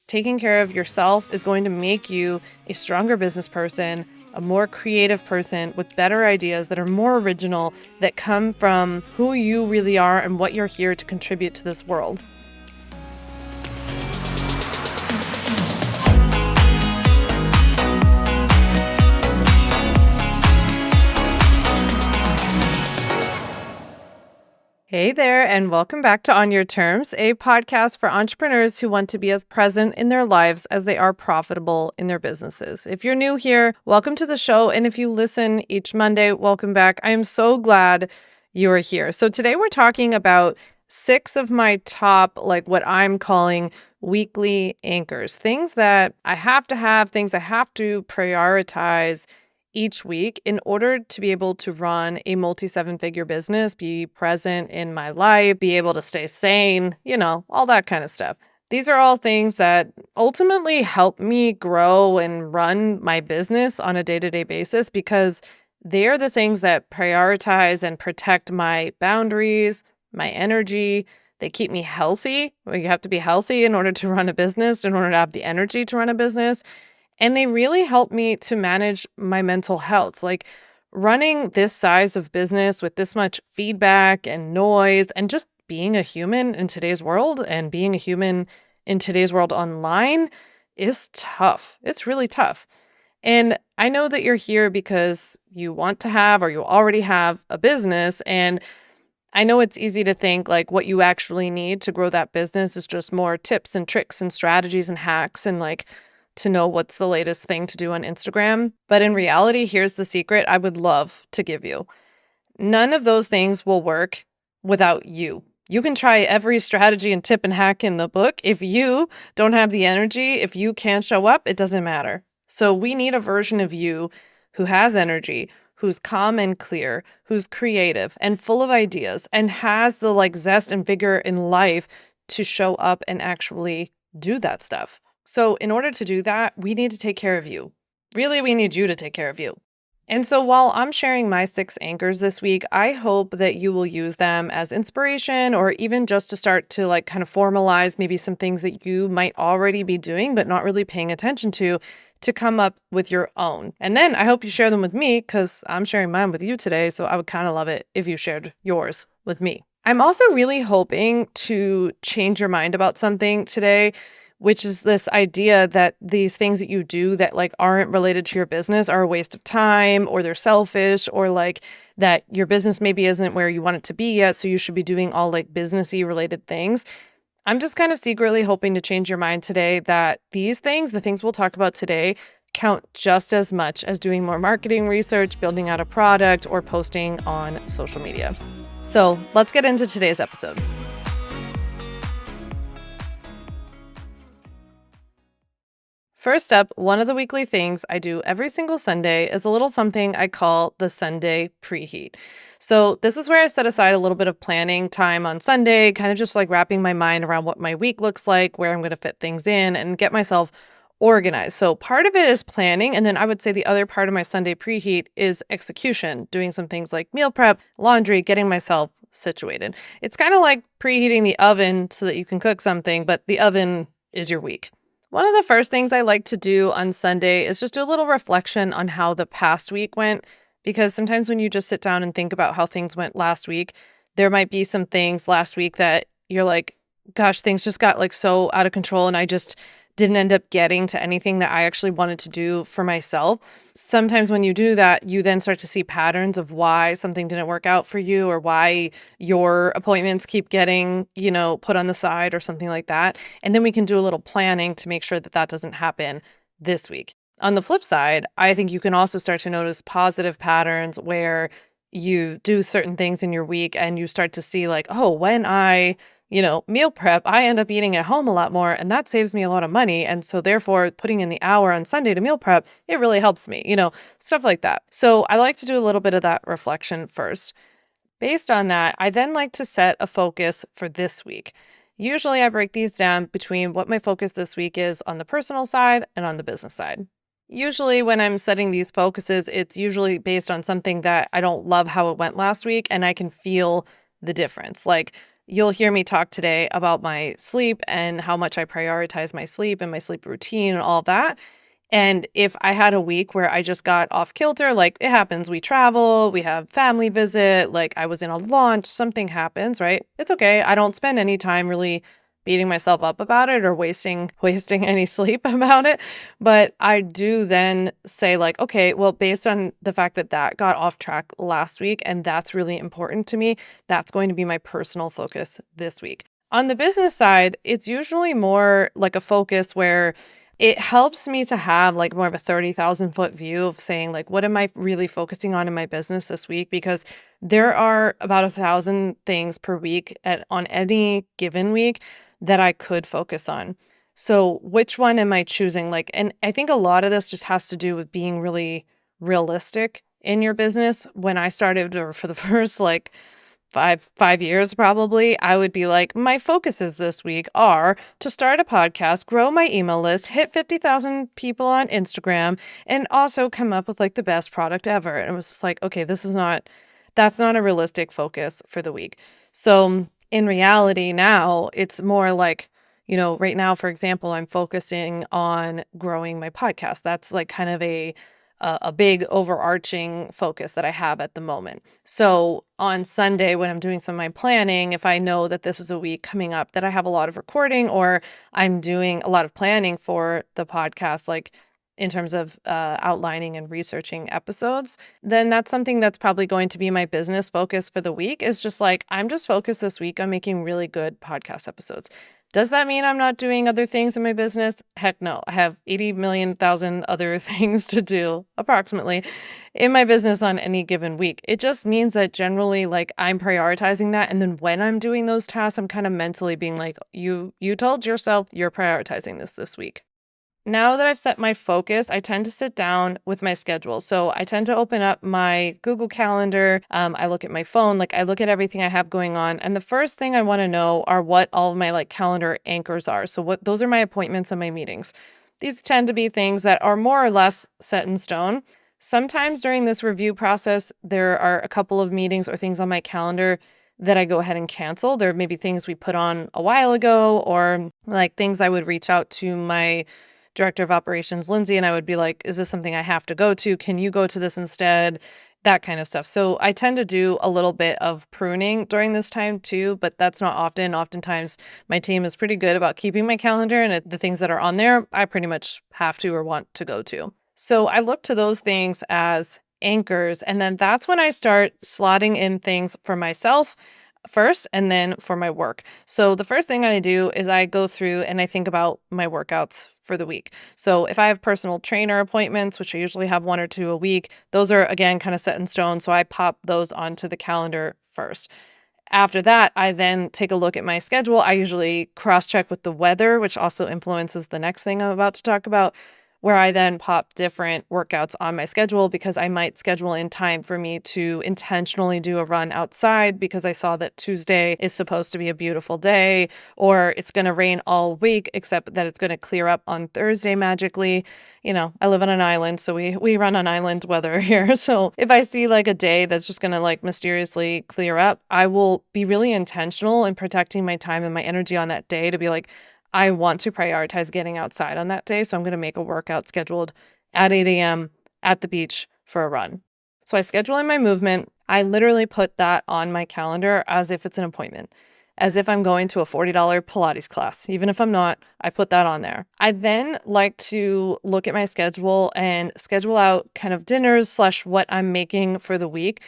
Taking care of yourself is going to make you a stronger business person, a more creative person with better ideas that are more original, that come from who you really are and what you're here to contribute to this world. Hey there, and welcome back to On Your Terms, a podcast for entrepreneurs who want to be as present in their lives as they are profitable in their businesses. If you're new here, welcome to the show. And if you listen each Monday, welcome back. I am so glad you are here. So today we're talking about 6 of my top, what I'm calling weekly anchors, things that I have to have, things I have to prioritize each week in order to be able to run a multi-7-figure business, be present in my life, be able to stay sane, all that kind of stuff. These are all things that ultimately help me grow and run my business on a day-to-day basis because they're the things that prioritize and protect my boundaries, my energy. They keep me healthy. Well, you have to be healthy in order to run a business, in order to have the energy to run a business. And they really help me to manage my mental health. Like running this size of business with this much feedback and noise and just being a human in today's world and being a human in today's world online is tough. It's really tough. And I know that you're here because you want to have or you already have a business. And I know it's easy to think like what you actually need to grow that business is just more tips and tricks and strategies and hacks and to know what's the latest thing to do on Instagram. But in reality, here's the secret I would love to give you. None of those things will work without you. You can try every strategy and tip and hack in the book. If you don't have the energy, if you can't show up, it doesn't matter. So we need a version of you who has energy, who's calm and clear, who's creative and full of ideas, and has the zest and vigor in life to show up and actually do that stuff. So in order to do that, we need to take care of you. Really, we need you to take care of you. And so while I'm sharing my 6 anchors this week, I hope that you will use them as inspiration or even just to start to kind of formalize maybe some things that you might already be doing but not really paying attention to come up with your own. And then I hope you share them with me because I'm sharing mine with you today. So I would kind of love it if you shared yours with me. I'm also really hoping to change your mind about something today, which is this idea that these things that you do that aren't related to your business are a waste of time, or they're selfish, or that your business maybe isn't where you want it to be yet, so you should be doing all businessy related things. I'm just kind of secretly hoping to change your mind today that these things, the things we'll talk about today, count just as much as doing more marketing research, building out a product, or posting on social media. So let's get into today's episode. First up, one of the weekly things I do every single Sunday is a little something I call the Sunday preheat. So this is where I set aside a little bit of planning time on Sunday, kind of just wrapping my mind around what my week looks like, where I'm going to fit things in and get myself organized. So part of it is planning. And then I would say the other part of my Sunday preheat is execution, doing some things like meal prep, laundry, getting myself situated. It's kind of like preheating the oven so that you can cook something, but the oven is your week. One of the first things I like to do on Sunday is just do a little reflection on how the past week went, because sometimes when you just sit down and think about how things went last week, there might be some things last week that you're like, gosh, things just got so out of control and I just didn't end up getting to anything that I actually wanted to do for myself. Sometimes when you do that, you then start to see patterns of why something didn't work out for you or why your appointments keep getting, put on the side or something like that. And then we can do a little planning to make sure that that doesn't happen this week. On the flip side, I think you can also start to notice positive patterns where you do certain things in your week and you start to see when I meal prep, I end up eating at home a lot more and that saves me a lot of money. And so therefore putting in the hour on Sunday to meal prep, it really helps me, stuff like that. So I like to do a little bit of that reflection first. Based on that, I then like to set a focus for this week. Usually I break these down between what my focus this week is on the personal side and on the business side. Usually when I'm setting these focuses, it's usually based on something that I don't love how it went last week and I can feel the difference. You'll hear me talk today about my sleep and how much I prioritize my sleep and my sleep routine and all that. And if I had a week where I just got off kilter, like it happens, we travel, we have family visit, like I was in a launch, something happens, right? It's okay. I don't spend any time really beating myself up about it or wasting any sleep about it. But I do then say like, okay, well, based on the fact that that got off track last week and that's really important to me, that's going to be my personal focus this week. On the business side, it's usually more like a focus where it helps me to have like more of a 30,000-foot view of saying like, what am I really focusing on in my business this week? Because there are about 1,000 things per week on any given week that I could focus on. So which one am I choosing? Like, and I think a lot of this just has to do with being really realistic in your business. When I started, or for the first like five years probably, I would be like, my focuses this week are to start a podcast, grow my email list, hit 50,000 people on Instagram, and also come up with like the best product ever. And it was just like, okay, that's not a realistic focus for the week. So in reality now, it's more like, right now, for example, I'm focusing on growing my podcast. That's like kind of a big overarching focus that I have at the moment. So on Sunday, when I'm doing some of my planning, if I know that this is a week coming up that I have a lot of recording or I'm doing a lot of planning for the podcast, like in terms of outlining and researching episodes, then that's something that's probably going to be my business focus for the week is just like, I'm just focused this week on making really good podcast episodes. Does that mean I'm not doing other things in my business? Heck no. I have 80 million thousand other things to do approximately in my business on any given week. It just means that generally like I'm prioritizing that. And then when I'm doing those tasks, I'm kind of mentally being like, you told yourself you're prioritizing this week. Now that I've set my focus, I tend to sit down with my schedule. So I tend to open up my Google Calendar. I look at my phone, like I look at everything I have going on. And the first thing I want to know are what all of my like calendar anchors are. So what those are my appointments and my meetings. These tend to be things that are more or less set in stone. Sometimes during this review process, there are a couple of meetings or things on my calendar that I go ahead and cancel. There may be things we put on a while ago or like things I would reach out to my director of operations, Lindsay, and I would be like, is this something I have to go to? Can you go to this instead? That kind of stuff. So I tend to do a little bit of pruning during this time too, but that's not often. Oftentimes my team is pretty good about keeping my calendar and the things that are on there, I pretty much have to or want to go to. So I look to those things as anchors. And then that's when I start slotting in things for myself first and then for my work. So the first thing I do is I go through and I think about my workouts for the week. So if I have personal trainer appointments, which I usually have one or two a week, those are again kind of set in stone. So I pop those onto the calendar first. After that, I then take a look at my schedule. I usually cross-check with the weather, which also influences the next thing I'm about to talk about, where I then pop different workouts on my schedule because I might schedule in time for me to intentionally do a run outside because I saw that Tuesday is supposed to be a beautiful day, or it's going to rain all week, except that it's going to clear up on Thursday magically. I live on an island, so we run on island weather here. So if I see like a day that's just going to like mysteriously clear up, I will be really intentional in protecting my time and my energy on that day to be like, I want to prioritize getting outside on that day. So I'm going to make a workout scheduled at 8 a.m. at the beach for a run. So I schedule in my movement. I literally put that on my calendar as if it's an appointment, as if I'm going to a $40 Pilates class. Even if I'm not, I put that on there. I then like to look at my schedule and schedule out kind of dinners / what I'm making for the week.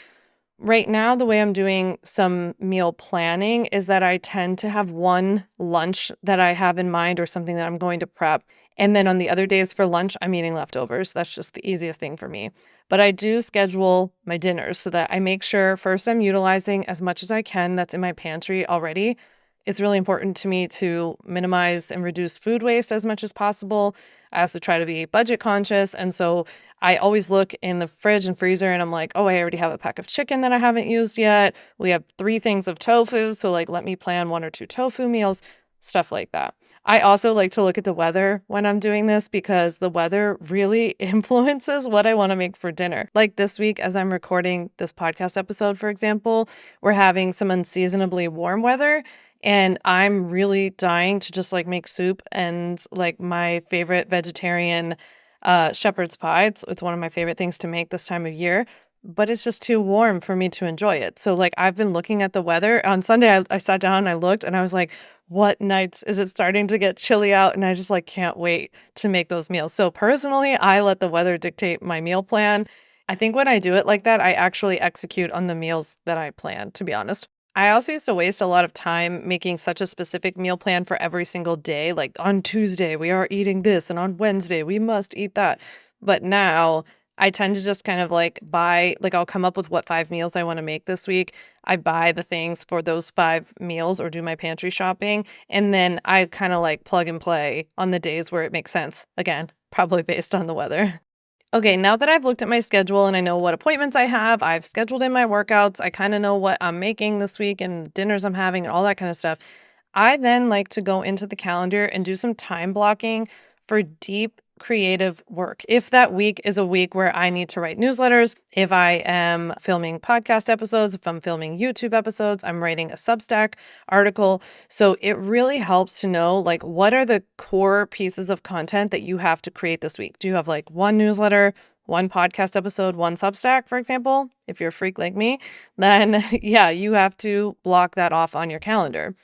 Right now, the way I'm doing some meal planning is that I tend to have one lunch that I have in mind or something that I'm going to prep. And then on the other days for lunch, I'm eating leftovers. That's just the easiest thing for me. But I do schedule my dinners so that I make sure first I'm utilizing as much as I can that's in my pantry already. It's really important to me to minimize and reduce food waste as much as possible. I also try to be budget conscious. And so I always look in the fridge and freezer and I'm like, oh, I already have a pack of chicken that I haven't used yet. We have 3 things of tofu. So like, let me plan 1 or 2 tofu meals, stuff like that. I also like to look at the weather when I'm doing this because the weather really influences what I want to make for dinner. Like this week, as I'm recording this podcast episode, for example, we're having some unseasonably warm weather. And I'm really dying to just like make soup and like my favorite vegetarian shepherd's pie. It's one of my favorite things to make this time of year, but it's just too warm for me to enjoy it. So like I've been looking at the weather. On Sunday, I sat down and I looked and I was like, what nights is it starting to get chilly out? And I just like can't wait to make those meals. So personally, I let the weather dictate my meal plan. I think when I do it like that, I actually execute on the meals that I plan, to be honest. I also used to waste a lot of time making such a specific meal plan for every single day. Like on Tuesday, we are eating this, and on Wednesday, we must eat that. But now I tend to just kind of like buy, like, I'll come up with what 5 meals I want to make this week. I buy the things for those 5 meals or do my pantry shopping. And then I kind of like plug and play on the days where it makes sense. Again, probably based on the weather. Okay, now that I've looked at my schedule and I know what appointments I have, I've scheduled in my workouts, I kind of know what I'm making this week and dinners I'm having and all that kind of stuff. I then like to go into the calendar and do some time blocking for deep creative work. If that week is a week where I need to write newsletters, if I am filming podcast episodes, if I'm filming YouTube episodes, I'm writing a Substack article. So it really helps to know like what are the core pieces of content that you have to create this week? Do you have like one newsletter, one podcast episode, one Substack, for example? If you're a freak like me, then yeah, you have to block that off on your calendar.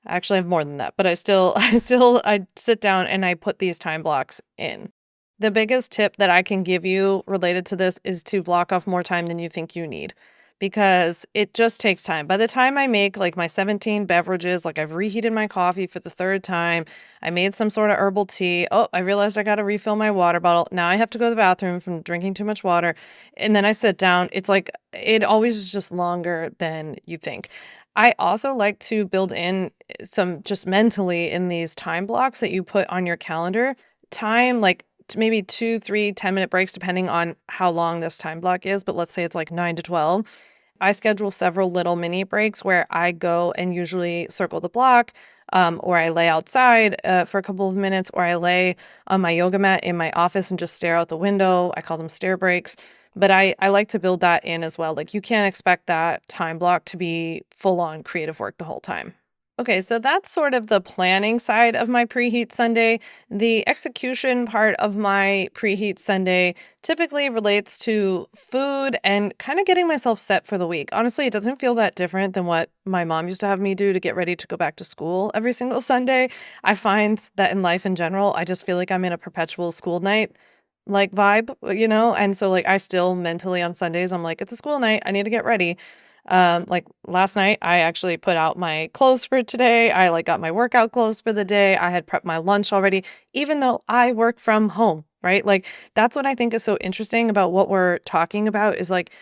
I actually have more than that, but I still I sit down and I put these time blocks in. The biggest tip that I can give you related to this is to block off more time than you think you need because it just takes time. By the time I make like my 17 beverages, like I've reheated my coffee for the third time, I made some sort of herbal tea. Oh, I realized I got to refill my water bottle. Now I have to go to the bathroom from drinking too much water. And then I sit down. It's like it always is just longer than you think. I also like to build in some just mentally in these time blocks that you put on your calendar. Time like maybe 2, 3, 10-minute breaks, depending on how long this time block is. But let's say it's like 9 to 12. I schedule several little mini breaks where I go and usually circle the block, or I lay outside for a couple of minutes, or I lay on my yoga mat in my office and just stare out the window. I call them stare breaks. But I like to build that in as well. Like you can't expect that time block to be full on creative work the whole time. Okay, so that's sort of the planning side of my preheat Sunday. The execution part of my preheat Sunday typically relates to food and kind of getting myself set for the week. Honestly, it doesn't feel that different than what my mom used to have me do to get ready to go back to school every single Sunday. I find that in life in general, I just feel like I'm in a perpetual school night like vibe, and so like I still mentally on Sundays, I'm like, it's a school night, I need to get ready. Like last night, I actually put out my clothes for today. I like got my workout clothes for the day. I had prepped my lunch already, even though I work from home, right? Like that's what I think is so interesting about what we're talking about is like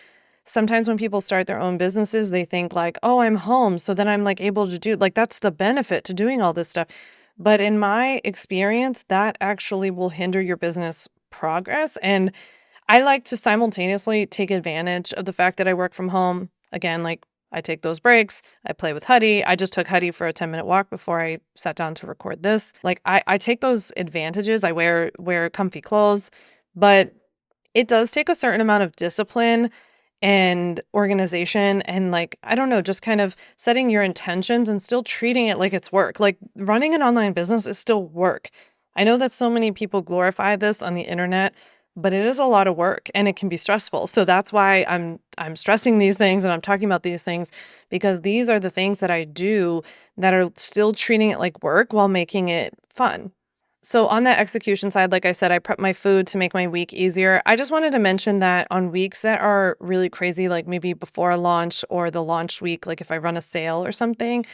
sometimes when people start their own businesses, they think like, oh, I'm home. So then I'm like able to do like that's the benefit to doing all this stuff. But in my experience, that actually will hinder your business progress. And I like to simultaneously take advantage of the fact that I work from home. Again, like I take those breaks, I play with Huddy. I just took Huddy for a 10-minute walk before I sat down to record this. Like I take those advantages. I wear comfy clothes, but it does take a certain amount of discipline and organization and like I don't know, just kind of setting your intentions and still treating it like it's work. Like running an online business is still work. I know that so many people glorify this on the internet, but it is a lot of work and it can be stressful. So that's why I'm stressing these things and I'm talking about these things because these are the things that I do that are still treating it like work while making it fun. So on that execution side, like I said, I prep my food to make my week easier. I just wanted to mention that on weeks that are really crazy, like maybe before a launch or the launch week, like if I run a sale or something,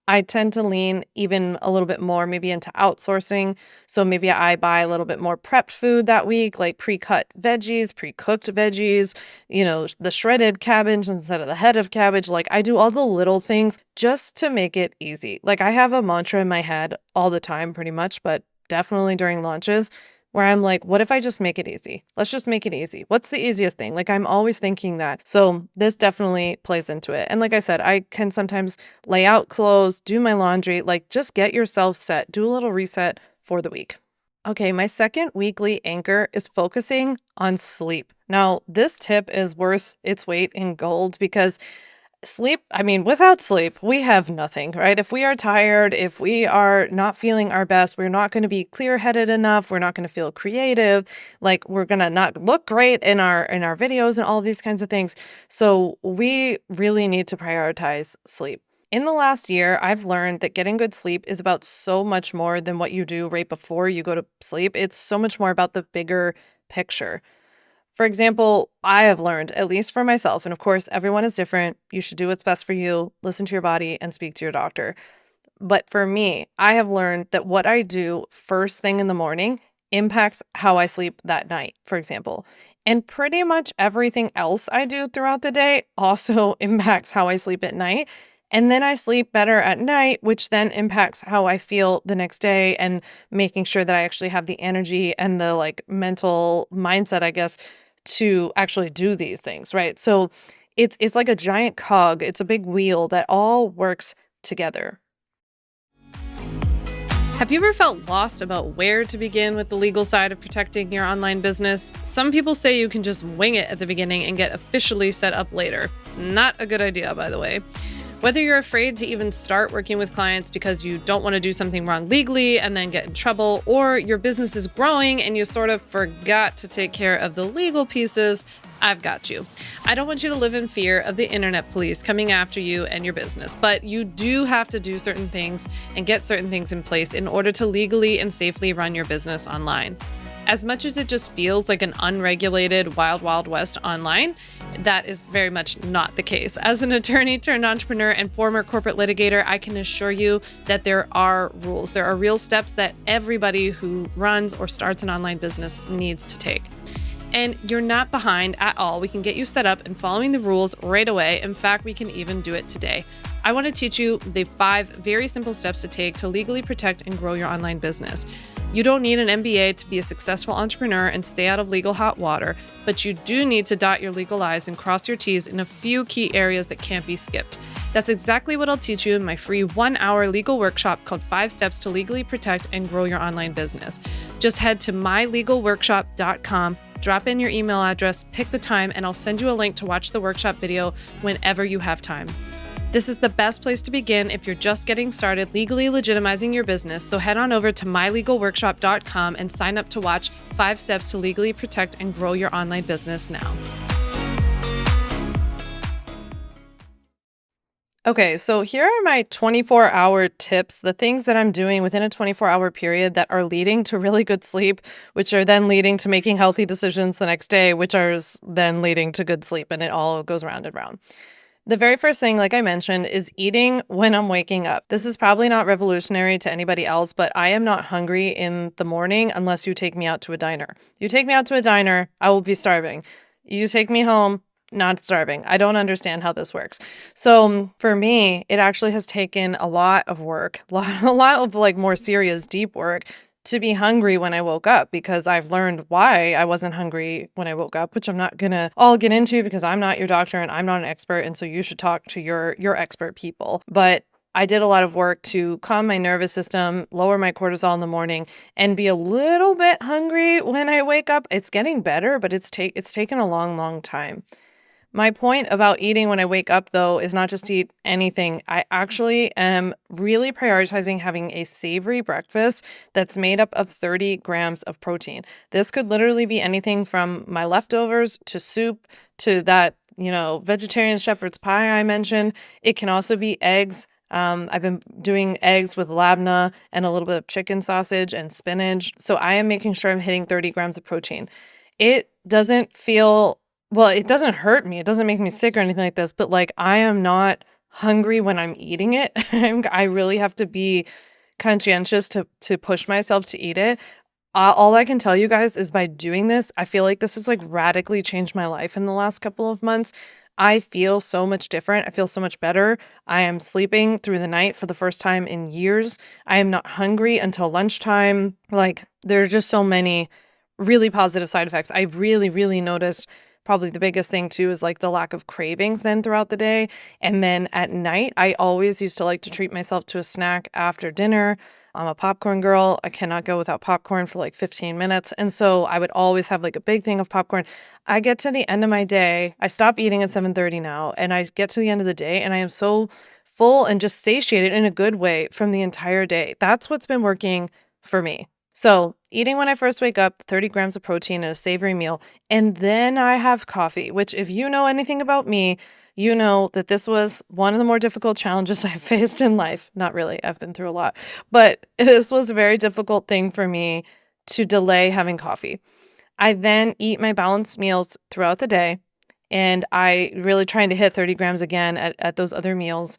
I tend to lean even a little bit more maybe into outsourcing. So maybe I buy a little bit more prepped food that week, like pre-cut veggies, pre-cooked veggies, the shredded cabbage instead of the head of cabbage. Like I do all the little things just to make it easy. Like I have a mantra in my head all the time pretty much, but definitely during launches. where I'm like, what if I just make it easy? Let's just make it easy. What's the easiest thing? Like, I'm always thinking that. So this definitely plays into it. And like I said, I can sometimes lay out clothes, do my laundry, like just get yourself set, do a little reset for the week. Okay, my second weekly anchor is focusing on sleep. Now, this tip is worth its weight in gold because without sleep, we have nothing, right? If we are tired, if we are not feeling our best, we're not going to be clear-headed enough, we're not going to feel creative, like we're going to not look great in our videos and all these kinds of things. So, we really need to prioritize sleep. In the last year, I've learned that getting good sleep is about so much more than what you do right before you go to sleep. It's so much more about the bigger picture. For example, I have learned, at least for myself, and of course, everyone is different. You should do what's best for you, listen to your body, and speak to your doctor. But for me, I have learned that what I do first thing in the morning impacts how I sleep that night, for example. And pretty much everything else I do throughout the day also impacts how I sleep at night. And then I sleep better at night, which then impacts how I feel the next day and making sure that I actually have the energy and the like mental mindset, I guess, to actually do these things, right? So it's like a giant cog. It's a big wheel that all works together. Have you ever felt lost about where to begin with the legal side of protecting your online business? Some people say you can just wing it at the beginning and get officially set up later. Not a good idea, by the way. Whether you're afraid to even start working with clients because you don't want to do something wrong legally and then get in trouble, or your business is growing and you sort of forgot to take care of the legal pieces, I've got you. I don't want you to live in fear of the internet police coming after you and your business, but you do have to do certain things and get certain things in place in order to legally and safely run your business online. As much as it just feels like an unregulated wild, wild west online, that is very much not the case. As an attorney turned entrepreneur and former corporate litigator, I can assure you that there are rules. There are real steps that everybody who runs or starts an online business needs to take. And you're not behind at all. We can get you set up and following the rules right away. In fact, we can even do it today. I want to teach you the 5 very simple steps to take to legally protect and grow your online business. You don't need an MBA to be a successful entrepreneur and stay out of legal hot water, but you do need to dot your legal I's and cross your T's in a few key areas that can't be skipped. That's exactly what I'll teach you in my free 1-hour legal workshop called 5 Steps to Legally Protect and Grow Your Online Business. Just head to mylegalworkshop.com, drop in your email address, pick the time, and I'll send you a link to watch the workshop video whenever you have time. This is the best place to begin if you're just getting started legally legitimizing your business, so head on over to mylegalworkshop.com and sign up to watch 5 Steps to Legally Protect and Grow Your Online Business now. Okay, so here are my 24-hour tips, the things that I'm doing within a 24-hour period that are leading to really good sleep, which are then leading to making healthy decisions the next day, which are then leading to good sleep, and it all goes round and round. The very first thing, like I mentioned, is eating when I'm waking up. This is probably not revolutionary to anybody else, but I am not hungry in the morning unless you take me out to a diner. You take me out to a diner, I will be starving. You take me home, not starving. I don't understand how this works. So for me, it actually has taken a lot of work, a lot of like more serious, deep work to be hungry when I woke up, because I've learned why I wasn't hungry when I woke up, which I'm not gonna all get into because I'm not your doctor and I'm not an expert, and so you should talk to your expert people. But I did a lot of work to calm my nervous system, lower my cortisol in the morning, and be a little bit hungry when I wake up. It's getting better, but it's taken a long, long time. My point about eating when I wake up, though, is not just to eat anything. I actually am really prioritizing having a savory breakfast that's made up of 30 grams of protein. This could literally be anything from my leftovers to soup to that, vegetarian shepherd's pie I mentioned. It can also be eggs. I've been doing eggs with labna and a little bit of chicken sausage and spinach. So I am making sure I'm hitting 30 grams of protein. It doesn't feel Well, it doesn't hurt me. It doesn't make me sick or anything like this, but like I am not hungry when I'm eating it. I really have to be conscientious to push myself to eat it. All I can tell you guys is by doing this, I feel like this has like radically changed my life in the last couple of months. I feel so much different. I feel so much better. I am sleeping through the night for the first time in years. I am not hungry until lunchtime. Like, there are just so many really positive side effects. I've really, really noticed probably the biggest thing too is like the lack of cravings then throughout the day. And then at night, I always used to like to treat myself to a snack after dinner. I'm a popcorn girl. I cannot go without popcorn for like 15 minutes. And so I would always have like a big thing of popcorn. I get to the end of my day. I stop eating at 7:30 now, and I get to the end of the day and I am so full and just satiated in a good way from the entire day. That's what's been working for me. So, eating when I first wake up, 30 grams of protein and a savory meal, and then I have coffee, which, if you know anything about me, you know that this was one of the more difficult challenges I faced in life. Not really, I've been through a lot, but this was a very difficult thing for me to delay having coffee. I then eat my balanced meals throughout the day, and I really trying to hit 30 grams again at those other meals.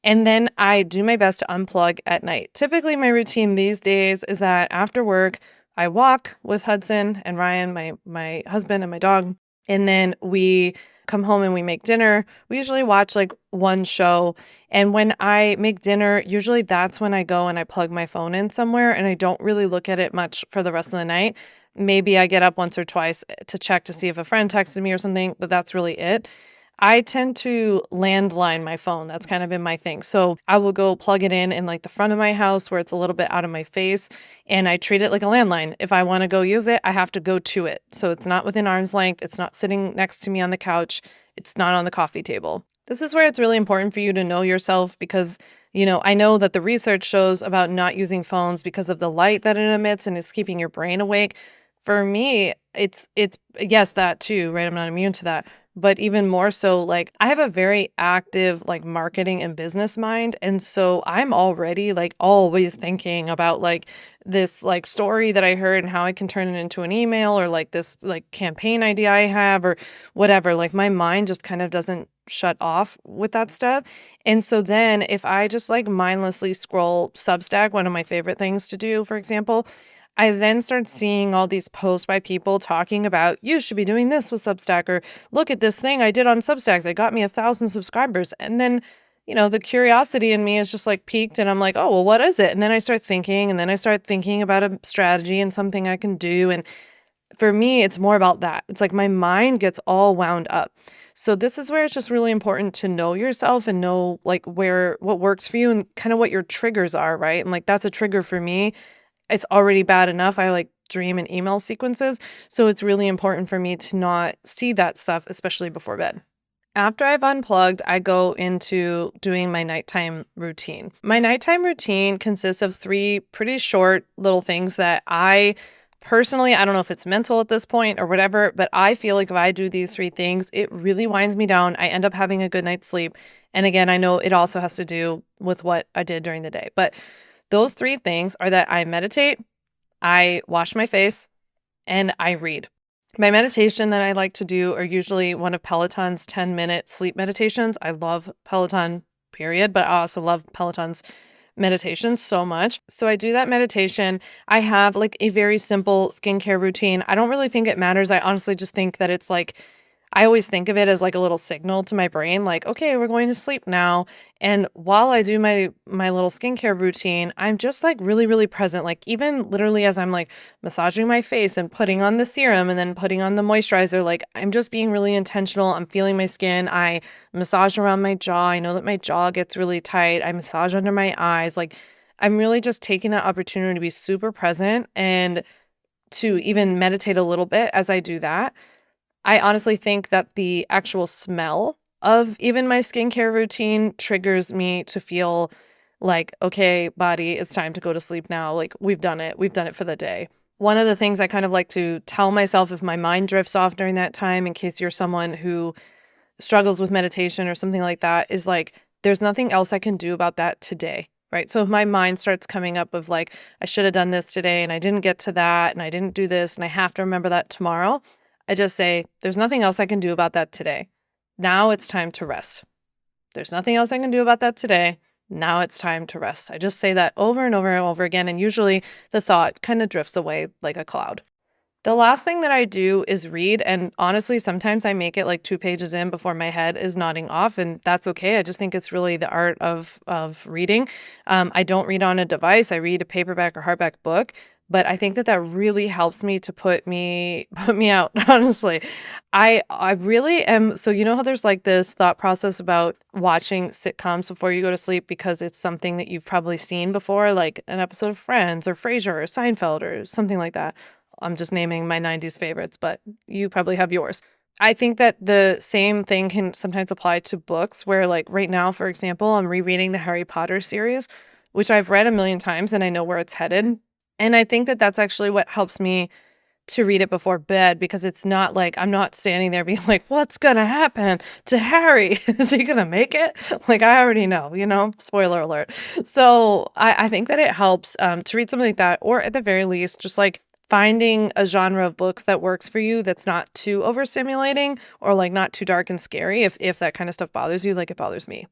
And then I do my best to unplug at night. Typically, my routine these days is that after work, I walk with Hudson and Ryan, my husband and my dog, and then we come home and we make dinner. We usually watch like one show, and when I make dinner, usually that's when I go and I plug my phone in somewhere, and I don't really look at it much for the rest of the night. Maybe I get up once or twice to check to see if a friend texted me or something, but that's really it. I tend to landline my phone. That's kind of been my thing. So I will go plug it in like the front of my house where it's a little bit out of my face, and I treat it like a landline. If I want to go use it, I have to go to it. So it's not within arm's length. It's not sitting next to me on the couch. It's not on the coffee table. This is where it's really important for you to know yourself because, I know that the research shows about not using phones because of the light that it emits and it's keeping your brain awake. For me, it's yes, that too, right? I'm not immune to that. But even more so, like I have a very active like marketing and business mind. And so I'm already like always thinking about like this like story that I heard and how I can turn it into an email or like this like campaign idea I have or whatever. Like my mind just kind of doesn't shut off with that stuff. And so then if I just like mindlessly scroll Substack, one of my favorite things to do, for example, I then start seeing all these posts by people talking about you should be doing this with Substack or look at this thing I did on Substack that got me 1,000 subscribers. And then, the curiosity in me is just like peaked and I'm like, oh, well, what is it? And then I start thinking and then I start thinking about a strategy and something I can do. And for me, it's more about that. It's like my mind gets all wound up. So this is where it's just really important to know yourself and know like what works for you and kind of what your triggers are, right? And like that's a trigger for me. It's already bad enough. I like dream and email sequences. So it's really important for me to not see that stuff, especially before bed. After I've unplugged, I go into doing my nighttime routine. My nighttime routine consists of three pretty short little things that I personally, I don't know if it's mental at this point or whatever, but I feel like if I do these three things, it really winds me down. I end up having a good night's sleep. And again, I know it also has to do with what I did during the day, but those three things are that I meditate, I wash my face, and I read. My meditation that I like to do are usually one of Peloton's 10-minute sleep meditations. I love Peloton, period, but I also love Peloton's meditations so much. So I do that meditation. I have like a very simple skincare routine. I don't really think it matters. I honestly just think that it's like I always think of it as like a little signal to my brain, like, okay, we're going to sleep now. And while I do my little skincare routine, I'm just like really, really present. Like even literally as I'm like massaging my face and putting on the serum and then putting on the moisturizer, like I'm just being really intentional. I'm feeling my skin. I massage around my jaw. I know that my jaw gets really tight. I massage under my eyes. Like I'm really just taking that opportunity to be super present and to even meditate a little bit as I do that. I honestly think that the actual smell of even my skincare routine triggers me to feel like, okay, body, it's time to go to sleep now. Like, we've done it. We've done it for the day. One of the things I kind of like to tell myself if my mind drifts off during that time, in case you're someone who struggles with meditation or something like that, is like, there's nothing else I can do about that today. Right. So if my mind starts coming up of like, I should have done this today and I didn't get to that and I didn't do this and I have to remember that tomorrow, I just say, there's nothing else I can do about that today. Now it's time to rest. There's nothing else I can do about that today. Now it's time to rest. I just say that over and over and over again. And usually the thought kind of drifts away like a cloud. The last thing that I do is read, and honestly, sometimes I make it like 2 pages in before my head is nodding off, and that's okay. I just think it's really the art of reading. I don't read on a device. I read a paperback or hardback book, but I think that that really helps me to put me out, honestly. I really am so you know how there's like this thought process about watching sitcoms before you go to sleep because it's something that you've probably seen before, like an episode of Friends or Frasier or Seinfeld or something like that. I'm just naming my 90s favorites, but you probably have yours. I think that the same thing can sometimes apply to books where, like, right now, for example, I'm rereading the Harry Potter series, which I've read a million times and I know where it's headed. And I think that that's actually what helps me to read it before bed because it's not like I'm not standing there being like, what's gonna happen to Harry? Is he gonna make it? Like, I already know, spoiler alert. So I think that it helps to read something like that, or at the very least, just like finding a genre of books that works for you that's not too overstimulating or like not too dark and scary if that kind of stuff bothers you like it bothers me.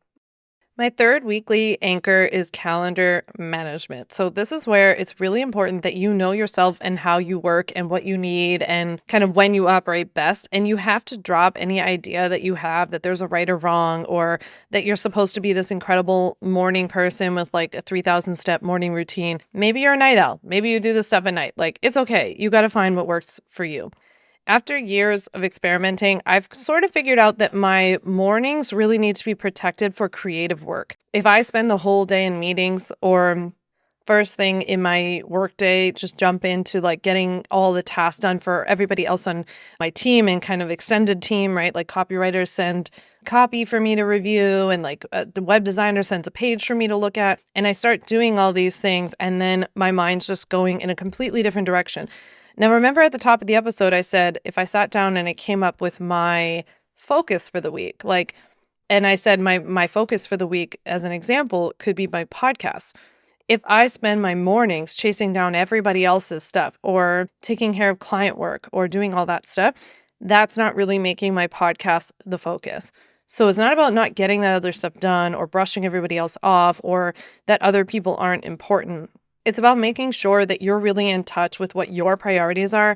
My third weekly anchor is calendar management. So, this is where it's really important that you know yourself and how you work and what you need and kind of when you operate best. And you have to drop any idea that you have that there's a right or wrong or that you're supposed to be this incredible morning person with like a 3,000 step morning routine. Maybe you're a night owl. Maybe you do this stuff at night. Like, it's okay. You got to find what works for you. After years of experimenting, I've sort of figured out that my mornings really need to be protected for creative work. If I spend the whole day in meetings or first thing in my workday, just jump into like getting all the tasks done for everybody else on my team and kind of extended team, right? Like copywriters send copy for me to review and like the web designer sends a page for me to look at. And I start doing all these things and then my mind's just going in a completely different direction. Now, remember at the top of the episode, I said if I sat down and I came up with my focus for the week, like, and I said my focus for the week, as an example, could be my podcast. If I spend my mornings chasing down everybody else's stuff or taking care of client work or doing all that stuff, that's not really making my podcast the focus. So it's not about not getting that other stuff done or brushing everybody else off or that other people aren't important. It's about making sure that you're really in touch with what your priorities are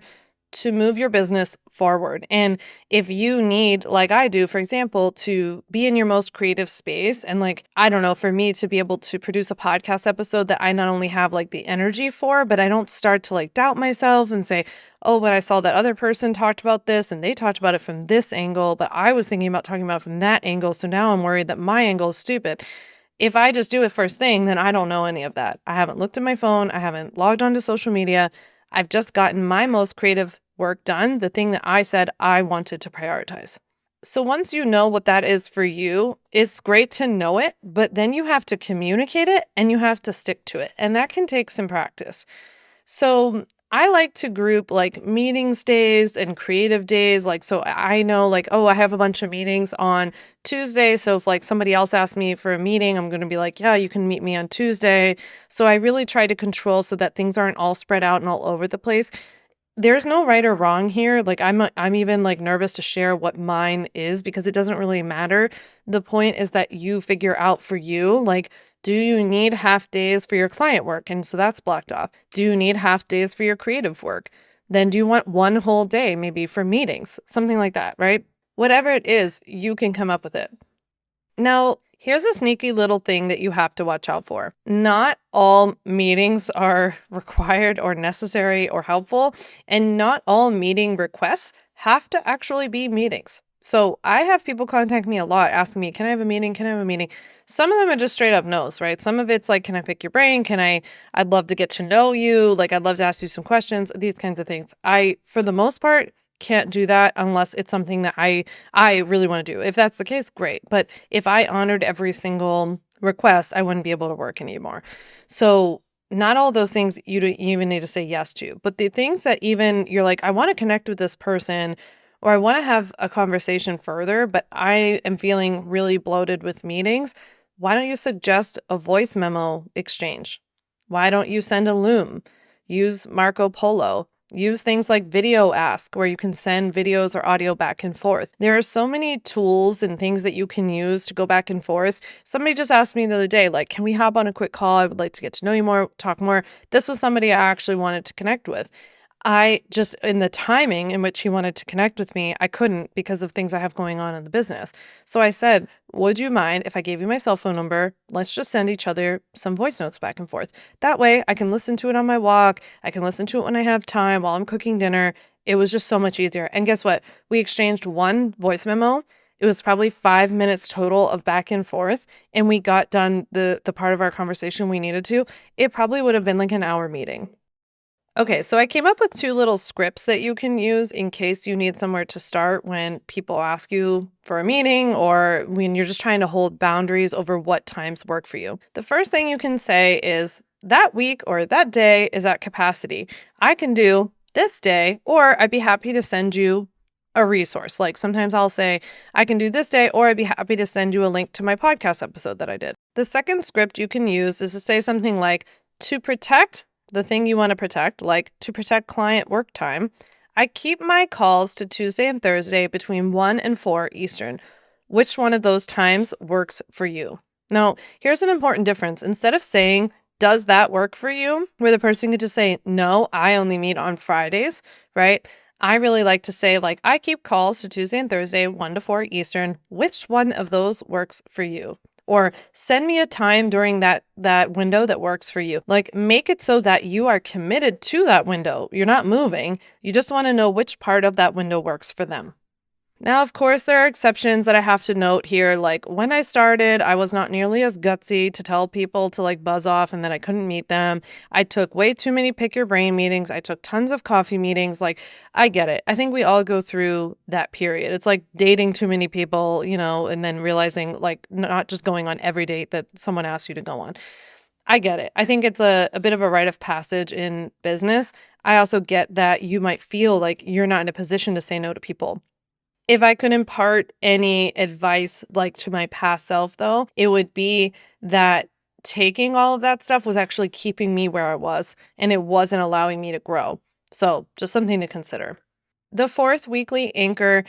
to move your business forward. And if you need, like I do, for example, to be in your most creative space and like, I don't know, for me to be able to produce a podcast episode that I not only have like the energy for, but I don't start to like doubt myself and say, oh, but I saw that other person talked about this and they talked about it from this angle, but I was thinking about talking about it from that angle. So now I'm worried that my angle is stupid. If I just do it first thing, then I don't know any of that. I haven't looked at my phone. I haven't logged onto social media. I've just gotten my most creative work done, the thing that I said I wanted to prioritize. So once you know what that is for you, it's great to know it, but then you have to communicate it and you have to stick to it. And that can take some practice. So I like to group like meetings days and creative days. Like, so I know like, oh, I have a bunch of meetings on Tuesday. So if like somebody else asks me for a meeting, I'm going to be like, yeah, you can meet me on Tuesday. So I really try to control so that things aren't all spread out and all over the place. There's no right or wrong here. Like I'm even like nervous to share what mine is because it doesn't really matter. The point is that you figure out for you, like, do you need half days for your client work? And so that's blocked off. Do you need half days for your creative work? Then do you want one whole day maybe for meetings? Something like that, right? Whatever it is, you can come up with it. Now, here's a sneaky little thing that you have to watch out for. Not all meetings are required or necessary or helpful, and not all meeting requests have to actually be meetings. So I have people contact me a lot asking me, can I have a meeting? Can I have a meeting? Some of them are just straight up no's, right? Some of it's like, can I pick your brain? I'd love to get to know you. Like, I'd love to ask you some questions, these kinds of things. For the most part, can't do that unless it's something that I really want to do. If that's the case, great. But if I honored every single request, I wouldn't be able to work anymore. So not all those things you even need to say yes to. But the things that even you're like, I want to connect with this person or I want to have a conversation further, but I am feeling really bloated with meetings, why don't you suggest a voice memo exchange? Why don't you send a Loom? Use Marco Polo. Use things like Video Ask, where you can send videos or audio back and forth. There are so many tools and things that you can use to go back and forth. Somebody just asked me the other day, like, can we hop on a quick call? I would like to get to know you more, talk more. This was somebody I actually wanted to connect with. I just, in the timing in which he wanted to connect with me, I couldn't because of things I have going on in the business. So I said, would you mind if I gave you my cell phone number? Let's just send each other some voice notes back and forth. That way I can listen to it on my walk. I can listen to it when I have time while I'm cooking dinner. It was just so much easier. And guess what? We exchanged one voice memo. It was probably 5 minutes total of back and forth, and we got done the part of our conversation we needed to. It probably would have been like an hour meeting. Okay, so I came up with two little scripts that you can use in case you need somewhere to start when people ask you for a meeting or when you're just trying to hold boundaries over what times work for you. The first thing you can say is that week or that day is at capacity. I can do this day, or I'd be happy to send you a resource. Like sometimes I'll say, I can do this day, or I'd be happy to send you a link to my podcast episode that I did. The second script you can use is to say something like, to protect the thing you want to protect, like to protect client work time, I keep my calls to Tuesday and Thursday between 1 and 4 Eastern. Which one of those times works for you? Now, here's an important difference. Instead of saying, does that work for you? Where the person could just say, no, I only meet on Fridays, right? I really like to say, like, I keep calls to Tuesday and Thursday, 1 to 4 Eastern. Which one of those works for you? Or send me a time during that window that works for you. Like, make it so that you are committed to that window. You're not moving. You just want to know which part of that window works for them. Now, of course, there are exceptions that I have to note here. Like when I started, I was not nearly as gutsy to tell people to like buzz off and then I couldn't meet them. I took way too many pick your brain meetings. I took tons of coffee meetings. Like, I get it. I think we all go through that period. It's like dating too many people, and then realizing like not just going on every date that someone asks you to go on. I get it. I think it's a bit of a rite of passage in business. I also get that you might feel like you're not in a position to say no to people. If I could impart any advice like to my past self though, it would be that taking all of that stuff was actually keeping me where I was and it wasn't allowing me to grow. So, just something to consider. The fourth weekly anchor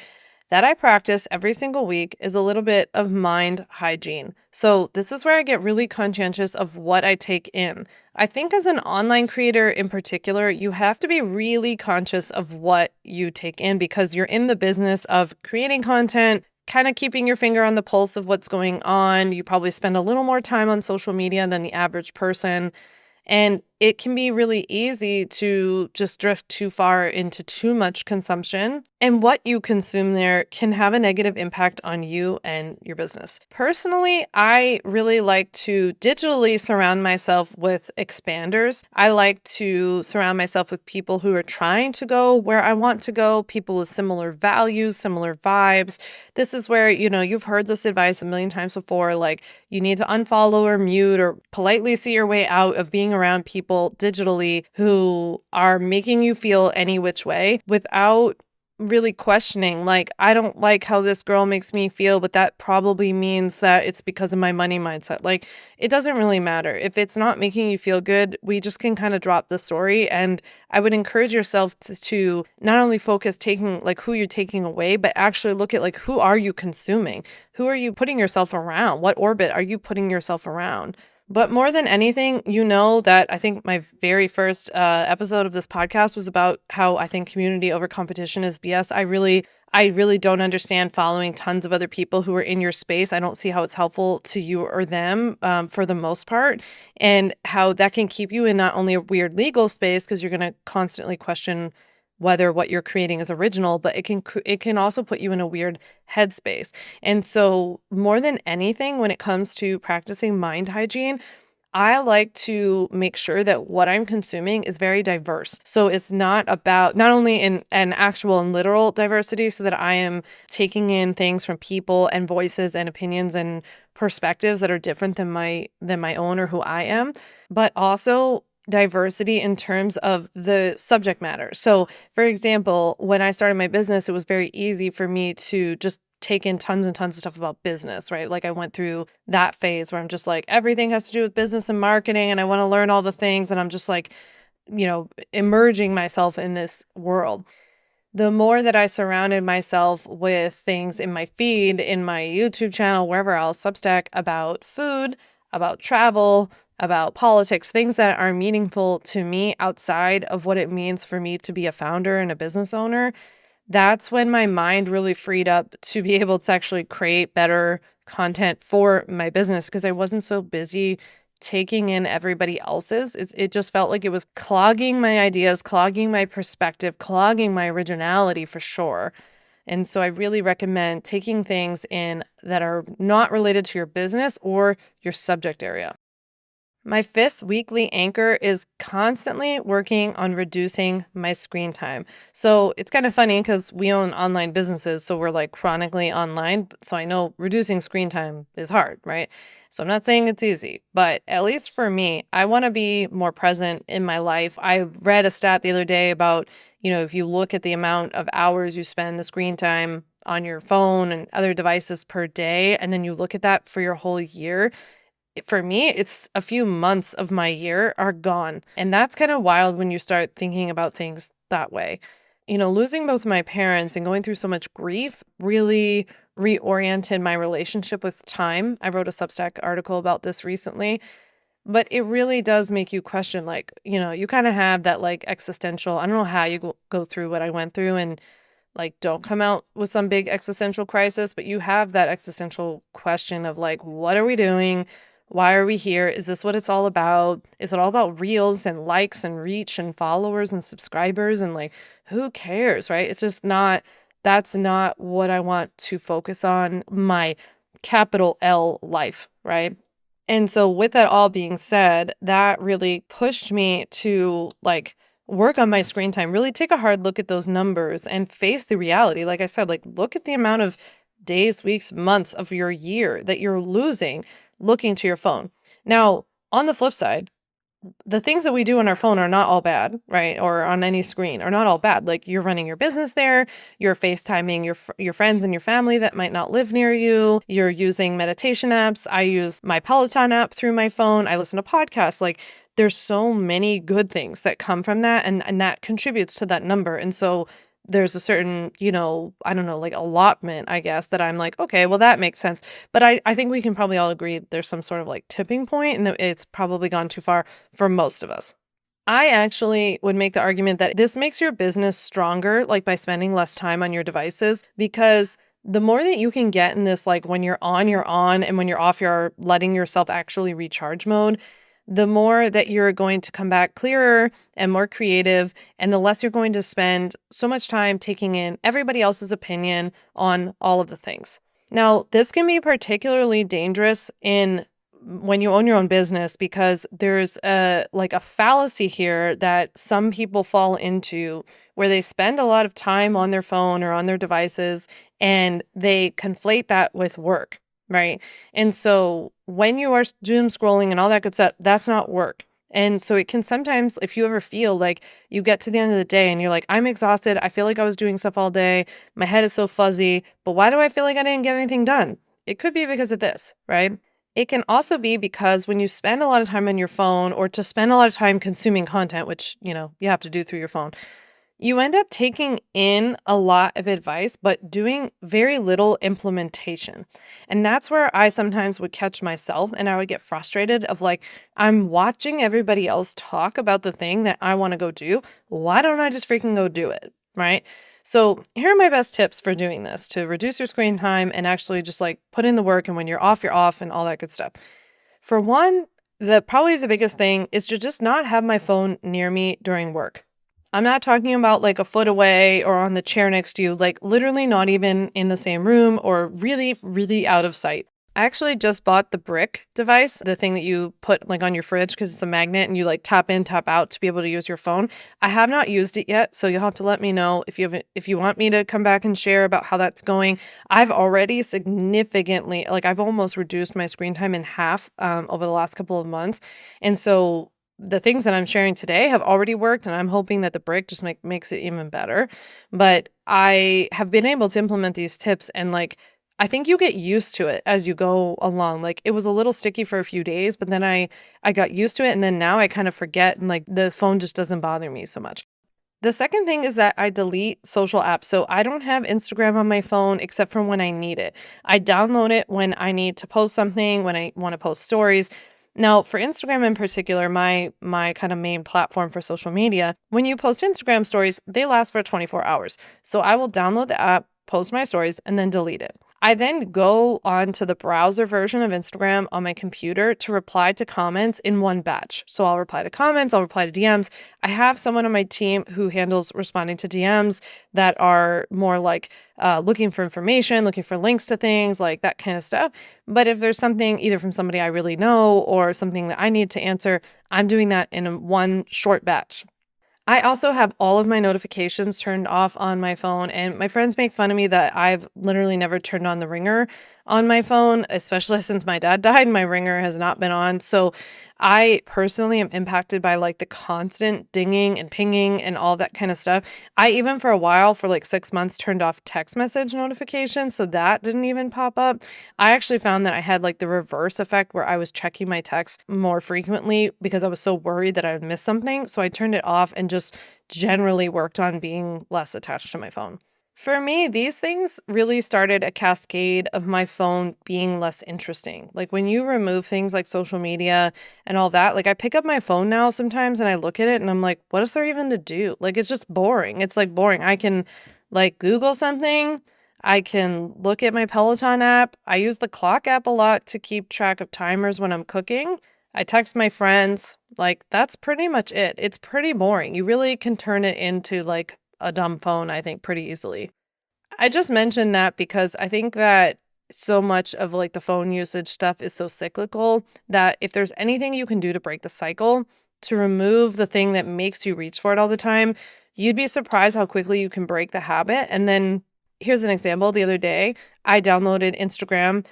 that I practice every single week is a little bit of mind hygiene. So, this is where I get really conscientious of what I take in. I think as an online creator in particular, you have to be really conscious of what you take in because you're in the business of creating content, kind of keeping your finger on the pulse of what's going on. You probably spend a little more time on social media than the average person. And it can be really easy to just drift too far into too much consumption. And what you consume there can have a negative impact on you and your business. Personally, I really like to digitally surround myself with expanders. I like to surround myself with people who are trying to go where I want to go, people with similar values, similar vibes. This is where, you've heard this advice a million times before, like you need to unfollow or mute or politely see your way out of being around people digitally who are making you feel any which way without really questioning, like, I don't like how this girl makes me feel, but that probably means that it's because of my money mindset. Like, it doesn't really matter. If it's not making you feel good, we just can kind of drop the story. And I would encourage yourself to not only focus taking like who you're taking away, but actually look at like who are you consuming? Who are you putting yourself around? What orbit are you putting yourself around? But more than anything, that I think my very first episode of this podcast was about how I think community over competition is BS. I really don't understand following tons of other people who are in your space. I don't see how it's helpful to you or them for the most part, and how that can keep you in not only a weird legal space because you're going to constantly question whether what you're creating is original, but it can also put you in a weird headspace. And so more than anything, when it comes to practicing mind hygiene, I like to make sure that what I'm consuming is very diverse. So it's not about not only in an actual and literal diversity, so that I am taking in things from people and voices and opinions and perspectives that are different than my own or who I am, but also diversity in terms of the subject matter. So, for example, when I started my business, it was very easy for me to just take in tons and tons of stuff about business, right? Like I went through that phase where I'm just like, everything has to do with business and marketing, and I want to learn all the things. And I'm just like, emerging myself in this world. The more that I surrounded myself with things in my feed, in my YouTube channel, wherever else, Substack, about food, about travel, about politics, things that are meaningful to me outside of what it means for me to be a founder and a business owner, that's when my mind really freed up to be able to actually create better content for my business because I wasn't so busy taking in everybody else's. It just felt like it was clogging my ideas, clogging my perspective, clogging my originality for sure. And so I really recommend taking things in that are not related to your business or your subject area. My fifth weekly anchor is constantly working on reducing my screen time. So it's kind of funny because we own online businesses, so we're like chronically online. So I know reducing screen time is hard, right? So I'm not saying it's easy, but at least for me, I want to be more present in my life. I read a stat the other day about, if you look at the amount of hours you spend the screen time on your phone and other devices per day, and then you look at that for your whole year, for me, it's a few months of my year are gone. And that's kind of wild when you start thinking about things that way. Losing both my parents and going through so much grief really reoriented my relationship with time. I wrote a Substack article about this recently, but it really does make you question, like, you kind of have that like existential, I don't know how you go through what I went through and like don't come out with some big existential crisis, but you have that existential question of like, what are we doing? Why are we here? Is this what it's all about? Is it all about reels and likes and reach and followers and subscribers? And like, who cares, right? It's just not, that's not what I want to focus on my capital L life, right? And so with that all being said, that really pushed me to like work on my screen time, really take a hard look at those numbers and face the reality. Like I said, like look at the amount of days, weeks, months of your year that you're losing looking to your phone. Now, on the flip side, the things that we do on our phone are not all bad, right? Or on any screen are not all bad. Like you're running your business there, you're FaceTiming your friends and your family that might not live near you. You're using meditation apps. I use my Peloton app through my phone. I listen to podcasts. Like there's so many good things that come from that and that contributes to that number. And so there's a certain, I don't know, like allotment, I guess, that I'm like, okay, well, that makes sense. But I think we can probably all agree there's some sort of like tipping point and it's probably gone too far for most of us. I actually would make the argument that this makes your business stronger, like by spending less time on your devices, because the more that you can get in this, like when you're on, and when you're off, you're letting yourself actually recharge mode, the more that you're going to come back clearer and more creative, and the less you're going to spend so much time taking in everybody else's opinion on all of the things. Now, this can be particularly dangerous in when you own your own business because there's a fallacy here that some people fall into where they spend a lot of time on their phone or on their devices and they conflate that with work, right? And so when you are doom scrolling and all that good stuff, that's not work. And so it can sometimes, if you ever feel like you get to the end of the day and you're like, I'm exhausted. I feel like I was doing stuff all day. My head is so fuzzy, but why do I feel like I didn't get anything done? It could be because of this, right? It can also be because when you spend a lot of time on your phone or to spend a lot of time consuming content, which, you have to do through your phone, you end up taking in a lot of advice, but doing very little implementation. And that's where I sometimes would catch myself and I would get frustrated of like, I'm watching everybody else talk about the thing that I want to go do. Why don't I just freaking go do it? Right? So here are my best tips for doing this to reduce your screen time and actually just like put in the work. And when you're off and all that good stuff. For one, probably the biggest thing is to just not have my phone near me during work. I'm not talking about like a foot away or on the chair next to you, like literally not even in the same room or really, really out of sight. I actually just bought the brick device, the thing that you put like on your fridge because it's a magnet and you like tap in, tap out to be able to use your phone. I have not used it yet, so you'll have to let me know if you want me to come back and share about how that's going. I've already significantly, like I've almost reduced my screen time in half over the last couple of months. And so the things that I'm sharing today have already worked, and I'm hoping that the brick just makes it even better. But I have been able to implement these tips and like I think you get used to it as you go along. Like it was a little sticky for a few days, but then I got used to it and then now I kind of forget and like the phone just doesn't bother me so much. The second thing is that I delete social apps. So I don't have Instagram on my phone except for when I need it. I download it when I need to post something, when I want to post stories. Now, for Instagram in particular, my kind of main platform for social media, when you post Instagram stories, they last for 24 hours. So I will download the app, post my stories, and then delete it. I then go on to the browser version of Instagram on my computer to reply to comments in one batch. So I'll reply to comments, I'll reply to DMs. I have someone on my team who handles responding to DMs that are more like looking for information, looking for links to things, like that kind of stuff. But if there's something either from somebody I really know or something that I need to answer, I'm doing that in one short batch. I also have all of my notifications turned off on my phone, and my friends make fun of me that I've literally never turned on the ringer on my phone, especially since my dad died. My ringer has not been on. So I personally am impacted by like the constant dinging and pinging and all that kind of stuff. I even for a while, for like 6 months, turned off text message notifications. So that didn't even pop up. I actually found that I had like the reverse effect where I was checking my text more frequently because I was so worried that I would miss something. So I turned it off and just generally worked on being less attached to my phone. For me, these things really started a cascade of my phone being less interesting. Like when you remove things like social media and all that, like I pick up my phone now sometimes and I look at it and I'm like, what is there even to do? Like it's just boring. It's like boring. I can like Google something. I can look at my Peloton app. I use the clock app a lot to keep track of timers when I'm cooking. I text my friends. Like that's pretty much it. It's pretty boring. You really can turn it into like a dumb phone, I think, pretty easily. I just mentioned that because I think that so much of like the phone usage stuff is so cyclical that if there's anything you can do to break the cycle, to remove the thing that makes you reach for it all the time, you'd be surprised how quickly you can break the habit. And then here's an example. The other day, I downloaded Instagram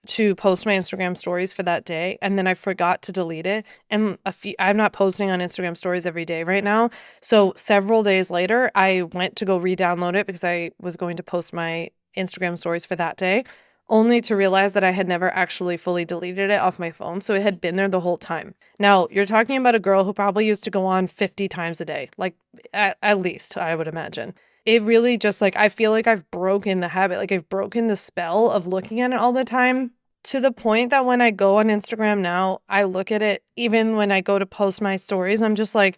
to post my Instagram stories for that day, and then I forgot to delete it. And I'm not posting on Instagram stories every day right now. So several days later, I went to go re-download it because I was going to post my Instagram stories for that day, only to realize that I had never actually fully deleted it off my phone. So it had been there the whole time. Now, you're talking about a girl who probably used to go on 50 times a day, like at least, I would imagine. It really just like, I feel like I've broken the habit, like I've broken the spell of looking at it all the time to the point that when I go on Instagram now, I look at it, even when I go to post my stories, I'm just like,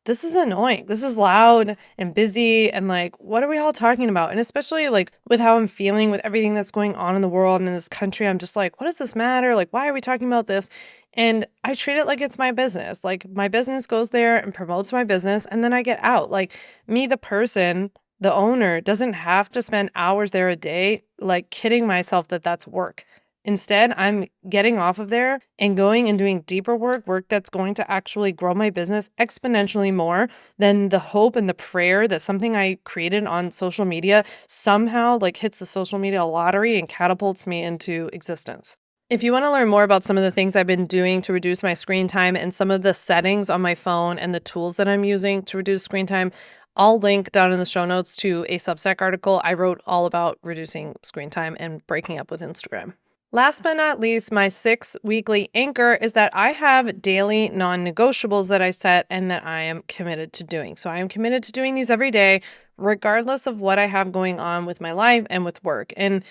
this is annoying. This is loud and busy. And like, what are we all talking about? And especially like with how I'm feeling with everything that's going on in the world and in this country, I'm just like, what does this matter? Like, why are we talking about this? And I treat it like it's my business. Like, my business goes there and promotes my business, and then I get out. Like, me, the person, the owner, doesn't have to spend hours there a day, like kidding myself that that's work. Instead, I'm getting off of there and going and doing deeper work that's going to actually grow my business exponentially more than the hope and the prayer that something I created on social media somehow like hits the social media lottery and catapults me into existence. If you want to learn more about some of the things I've been doing to reduce my screen time and some of the settings on my phone and the tools that I'm using to reduce screen time, I'll link down in the show notes to a Substack article I wrote all about reducing screen time and breaking up with Instagram. Last but not least, my 6 weekly anchor is that I have daily non-negotiables that I set and that I am committed to doing. So I am committed to doing these every day, regardless of what I have going on with my life and with work. And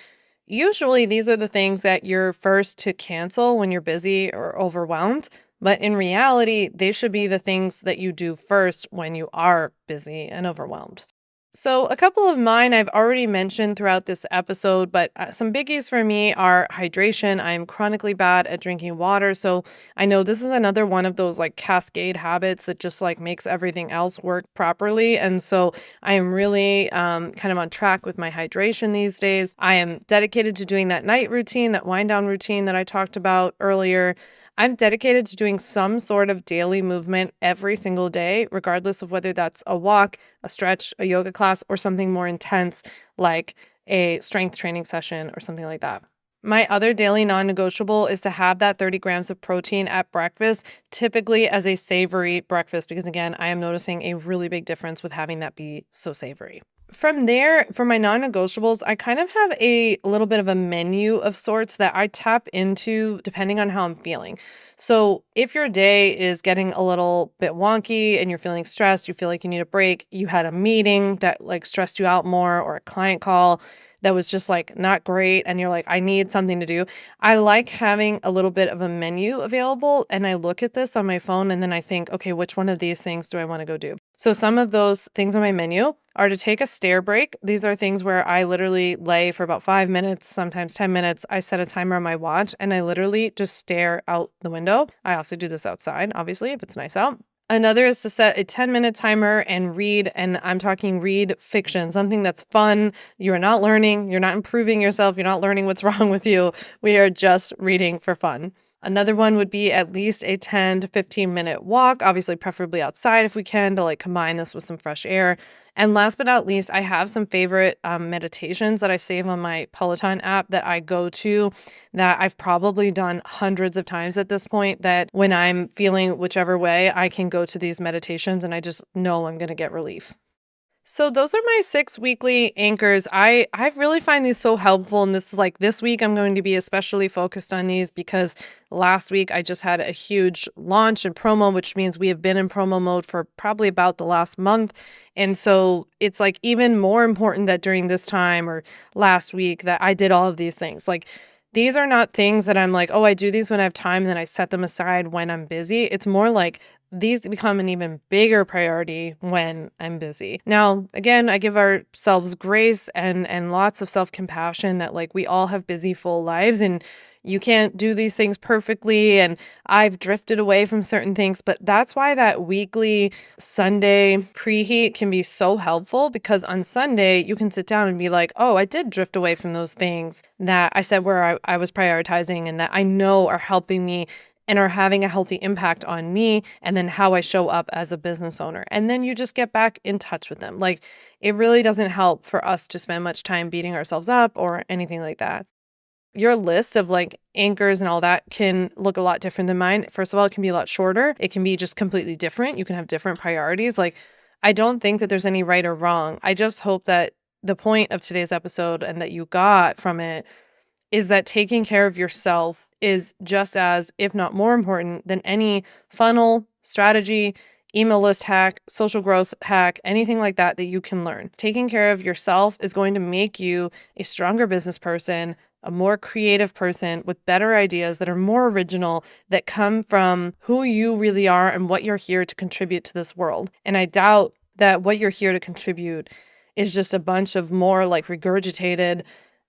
usually these are the things that you're first to cancel when you're busy or overwhelmed. But in reality, they should be the things that you do first when you are busy and overwhelmed. So, a couple of mine I've already mentioned throughout this episode, but some biggies for me are hydration. I'm chronically bad at drinking water. So, I know this is another one of those like cascade habits that just like makes everything else work properly. And so, I am really kind of on track with my hydration these days. I am dedicated to doing that night routine, that wind down routine that I talked about earlier. I'm dedicated to doing some sort of daily movement every single day, regardless of whether that's a walk, a stretch, a yoga class, or something more intense like a strength training session or something like that. My other daily non-negotiable is to have that 30 grams of protein at breakfast, typically as a savory breakfast, because again, I am noticing a really big difference with having that be so savory. from there, for my non-negotiables, I kind of have a little bit of a menu of sorts that I tap into depending on how I'm feeling. So if your day is getting a little bit wonky and you're feeling stressed, you feel like you need a break, you had a meeting that like stressed you out more, or a client call that was just like not great, and you're like, I need something to do. I like having a little bit of a menu available, and I look at this on my phone and then I think, okay, which one of these things do I want to go do? So some of those things on my menu are to take a stair break. These are things where I literally lay for about 5 minutes, sometimes 10 minutes. I set a timer on my watch and I literally just stare out the window. I also do this outside, obviously, if it's nice out. Another is to set a 10-minute timer and read, and I'm talking read fiction, something that's fun. You're not learning, you're not improving yourself, you're not learning what's wrong with you. We are just reading for fun. Another one would be at least a 10 to 15-minute walk, obviously preferably outside if we can, to like combine this with some fresh air. And last but not least, I have some favorite meditations that I save on my Peloton app that I go to, that I've probably done hundreds of times at this point, that when I'm feeling whichever way, I can go to these meditations and I just know I'm going to get relief. So those are my 6 weekly anchors. I really find these so helpful, and this week I'm going to be especially focused on these because last week I just had a huge launch and promo, which means we have been in promo mode for probably about the last month. And so it's like even more important that during this time or last week that I did all of these things. Like, these are not things that I'm like, oh, I do these when I have time and then I set them aside when I'm busy. It's more like these become an even bigger priority when I'm busy. Now, again, I give ourselves grace and lots of self-compassion that like we all have busy, full lives, and you can't do these things perfectly. And I've drifted away from certain things, but that's why that weekly Sunday preheat can be so helpful, because on Sunday you can sit down and be like, oh, I did drift away from those things that I said where I was prioritizing and that I know are helping me and are having a healthy impact on me and then how I show up as a business owner. And then you just get back in touch with them. Like, it really doesn't help for us to spend much time beating ourselves up or anything like that. Your list of like anchors and all that can look a lot different than mine. First of all, it can be a lot shorter. It can be just completely different. You can have different priorities. Like, I don't think that there's any right or wrong. I just hope that the point of today's episode and that you got from it is that taking care of yourself is just as, if not more important than any funnel, strategy, email list hack, social growth hack, anything like that that you can learn. Taking care of yourself is going to make you a stronger business person, a more creative person with better ideas that are more original, that come from who you really are and what you're here to contribute to this world. And I doubt that what you're here to contribute is just a bunch of more like regurgitated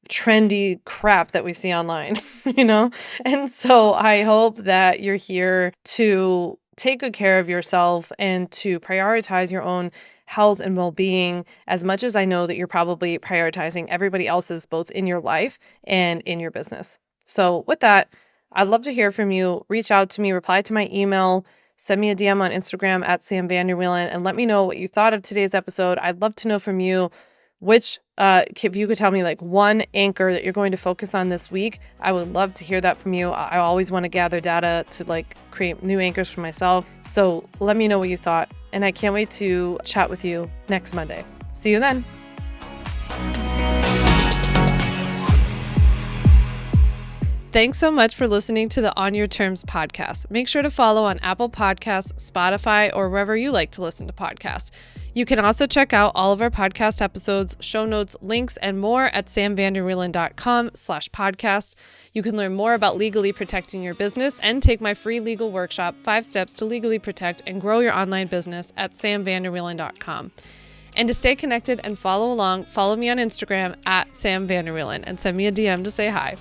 trendy crap that we see online, you know? And so I hope that you're here to take good care of yourself and to prioritize your own health and well-being, as much as I know that you're probably prioritizing everybody else's, both in your life and in your business. So with that, I'd love to hear from you. Reach out to me, reply to my email, send me a DM on Instagram at Sam Vander Wielen, and let me know what you thought of today's episode. I'd love to know from you which, if you could tell me like one anchor that you're going to focus on this week. I would love to hear that from you. I always want to gather data to like create new anchors for myself. So let me know what you thought. And I can't wait to chat with you next Monday. See you then. Thanks so much for listening to the On Your Terms podcast. Make sure to follow on Apple Podcasts, Spotify, or wherever you like to listen to podcasts. You can also check out all of our podcast episodes, show notes, links, and more at samvanderwielen.com/podcast. You can learn more about legally protecting your business and take my free legal workshop, 5 Steps to Legally Protect and Grow Your Online Business, at samvanderwielen.com. And to stay connected and follow along, follow me on Instagram at Sam Vander Wielen and send me a DM to say hi.